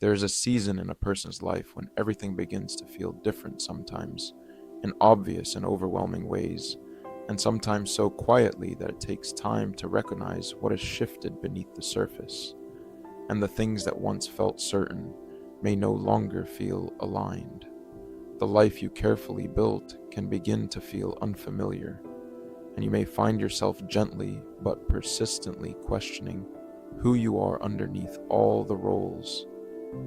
There is a season in a person's life when everything begins to feel different sometimes, in obvious and overwhelming ways, and sometimes so quietly that it takes time to recognize what has shifted beneath the surface, and the things that once felt certain may no longer feel aligned. The life you carefully built can begin to feel unfamiliar, and you may find yourself gently but persistently questioning who you are underneath all the roles,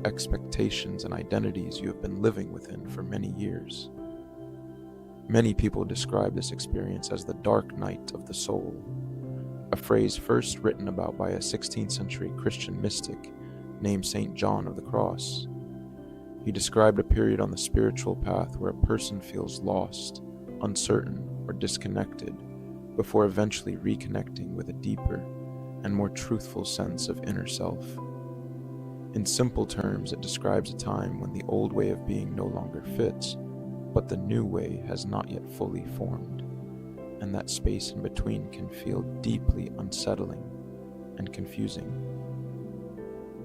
expectations, and identities you have been living within for many years. Many people describe this experience as the dark night of the soul, a phrase first written about by a 16th century Christian mystic named St. John of the Cross. He described a period on the spiritual path where a person feels lost, uncertain, or disconnected before eventually reconnecting with a deeper and more truthful sense of inner self. In simple terms, it describes a time when the old way of being no longer fits, but the new way has not yet fully formed, and that space in between can feel deeply unsettling and confusing.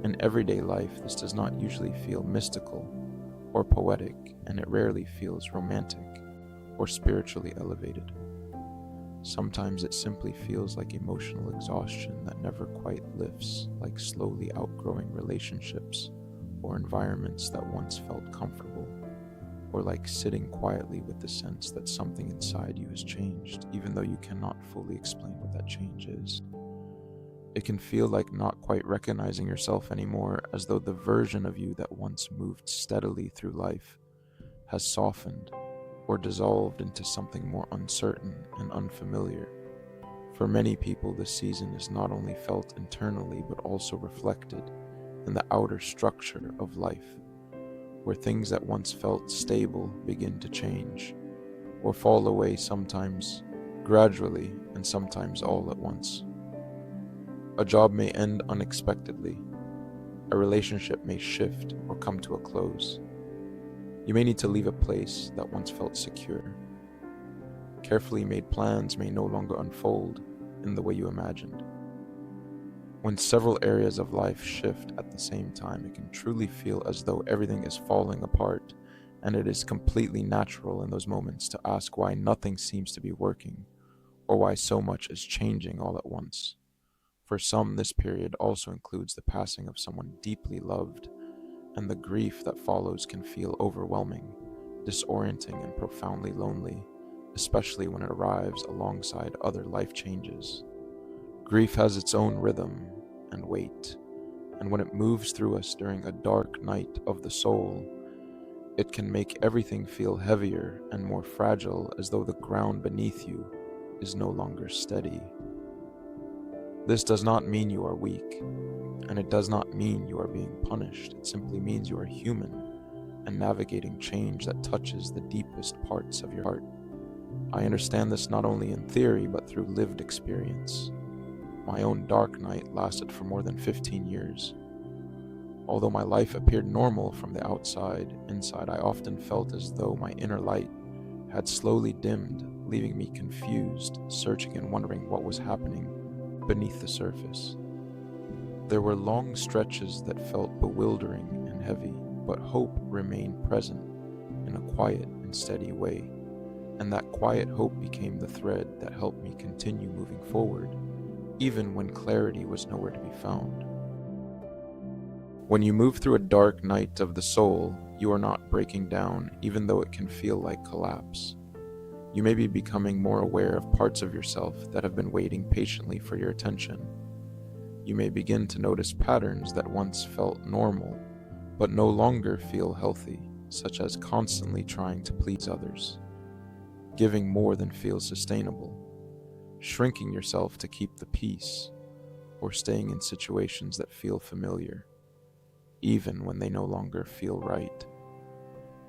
In everyday life, this does not usually feel mystical or poetic, and it rarely feels romantic or spiritually elevated. Sometimes it simply feels like emotional exhaustion that never quite lifts, like slowly outgrowing relationships or environments that once felt comfortable, or like sitting quietly with the sense that something inside you has changed, even though you cannot fully explain what that change is. It can feel like not quite recognizing yourself anymore, as though the version of you that once moved steadily through life has softened or dissolved into something more uncertain and unfamiliar. For many people, this season is not only felt internally but also reflected in the outer structure of life, where things that once felt stable begin to change or fall away, sometimes gradually and sometimes all at once. A job may end unexpectedly. A relationship may shift or come to a close. You may need to leave a place that once felt secure. Carefully made plans may no longer unfold in the way you imagined. When several areas of life shift at the same time, it can truly feel as though everything is falling apart, and it is completely natural in those moments to ask why nothing seems to be working, or why so much is changing all at once. For some, this period also includes the passing of someone deeply loved, and the grief that follows can feel overwhelming, disorienting, and profoundly lonely, especially when it arrives alongside other life changes. Grief has its own rhythm and weight, and when it moves through us during a dark night of the soul, it can make everything feel heavier and more fragile, as though the ground beneath you is no longer steady. This does not mean you are weak, and it does not mean you are being punished. It simply means you are human and navigating change that touches the deepest parts of your heart. I understand this not only in theory but through lived experience. My own dark night lasted for more than 15 years. Although my life appeared normal from the outside, inside I often felt as though my inner light had slowly dimmed, leaving me confused, searching and wondering what was happening beneath the surface. There were long stretches that felt bewildering and heavy, but hope remained present in a quiet and steady way, and that quiet hope became the thread that helped me continue moving forward, even when clarity was nowhere to be found. When you move through a dark night of the soul, you are not breaking down, even though it can feel like collapse. You may be becoming more aware of parts of yourself that have been waiting patiently for your attention. You may begin to notice patterns that once felt normal, but no longer feel healthy, such as constantly trying to please others, giving more than feels sustainable, shrinking yourself to keep the peace, or staying in situations that feel familiar, even when they no longer feel right.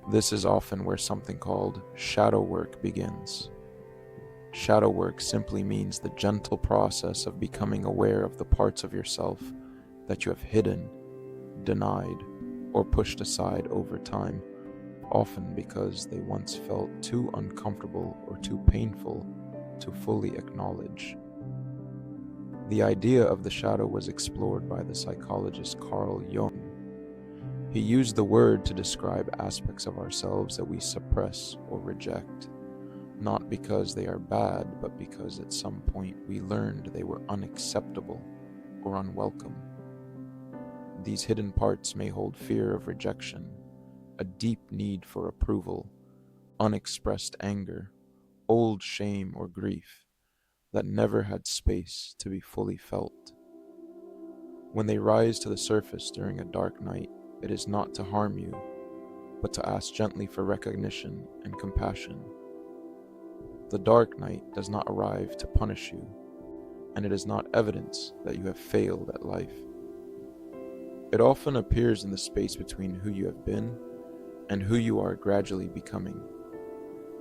This is often where something called shadow work begins. Shadow work simply means the gentle process of becoming aware of the parts of yourself that you have hidden, denied, or pushed aside over time, often because they once felt too uncomfortable or too painful to fully acknowledge. The idea of the shadow was explored by the psychologist Carl Jung, He used the word to describe aspects of ourselves that we suppress or reject, not because they are bad, but because at some point we learned they were unacceptable or unwelcome. These hidden parts may hold fear of rejection, a deep need for approval, unexpressed anger, old shame or grief that never had space to be fully felt. When they rise to the surface during a dark night, it is not to harm you, but to ask gently for recognition and compassion. The dark night does not arrive to punish you, and it is not evidence that you have failed at life. It often appears in the space between who you have been and who you are gradually becoming.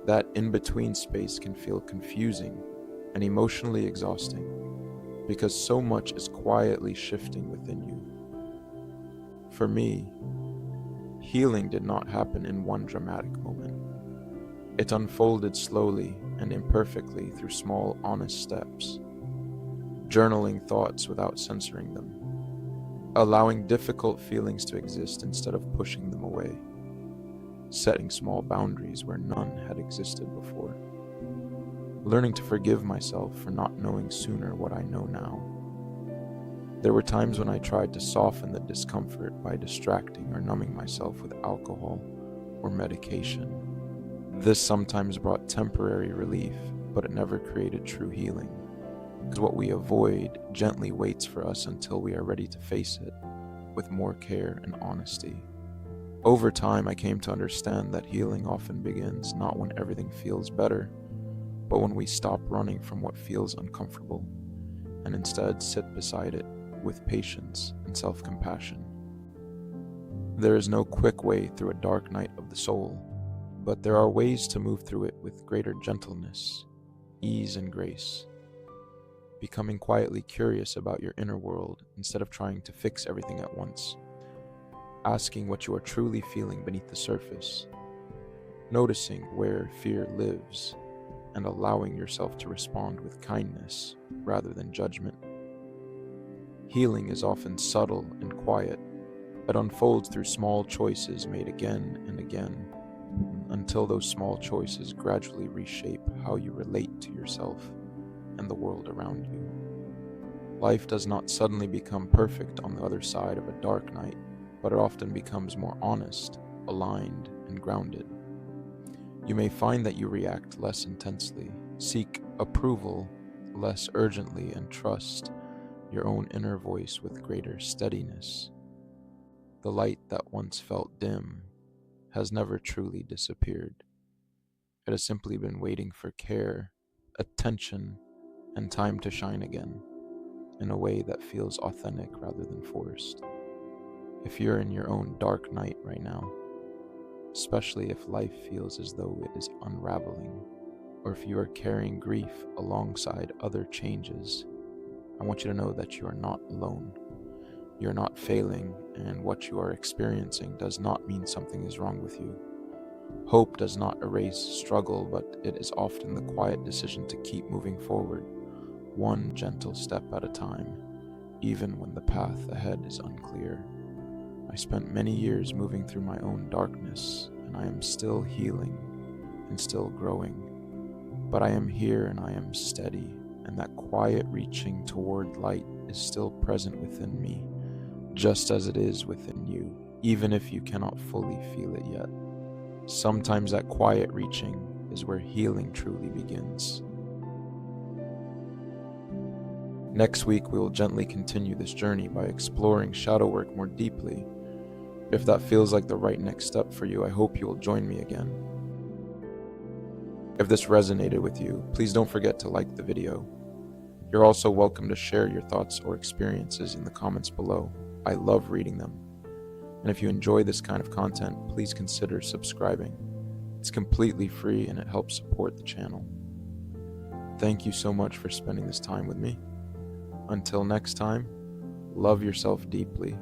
That in-between space can feel confusing and emotionally exhausting because so much is quietly shifting within you. For me, healing did not happen in one dramatic moment. It unfolded slowly and imperfectly through small, honest steps, journaling thoughts without censoring them, allowing difficult feelings to exist instead of pushing them away, setting small boundaries where none had existed before, learning to forgive myself for not knowing sooner what I know now. There were times when I tried to soften the discomfort by distracting or numbing myself with alcohol or medication. This sometimes brought temporary relief, but it never created true healing, because what we avoid gently waits for us until we are ready to face it with more care and honesty. Over time, I came to understand that healing often begins not when everything feels better, but when we stop running from what feels uncomfortable and instead sit beside it with patience and self-compassion. There is no quick way through a dark night of the soul, but there are ways to move through it with greater gentleness, ease, and grace. Becoming quietly curious about your inner world instead of trying to fix everything at once. Asking what you are truly feeling beneath the surface. Noticing where fear lives and allowing yourself to respond with kindness rather than judgment. Healing is often subtle and quiet. It unfolds through small choices made again and again, until those small choices gradually reshape how you relate to yourself and the world around you. Life does not suddenly become perfect on the other side of a dark night, but it often becomes more honest, aligned, and grounded. You may find that you react less intensely, seek approval less urgently, and trust your own inner voice with greater steadiness. The light that once felt dim has never truly disappeared. It has simply been waiting for care, attention, and time to shine again in a way that feels authentic rather than forced. If you're in your own dark night right now, especially if life feels as though it is unraveling, or if you are carrying grief alongside other changes, I want you to know that you are not alone. You're not failing, and what you are experiencing does not mean something is wrong with you. Hope does not erase struggle, but it is often the quiet decision to keep moving forward, one gentle step at a time, even when the path ahead is unclear. I spent many years moving through my own darkness, and I am still healing and still growing. But I am here and I am steady, and that quiet reaching toward light is still present within me, just as it is within you, even if you cannot fully feel it yet. Sometimes that quiet reaching is where healing truly begins. Next week, we will gently continue this journey by exploring shadow work more deeply. If that feels like the right next step for you, I hope you will join me again. If this resonated with you, please don't forget to like the video. You're also welcome to share your thoughts or experiences in the comments below. I love reading them. And if you enjoy this kind of content, please consider subscribing. It's completely free and it helps support the channel. Thank you so much for spending this time with me. Until next time, love yourself deeply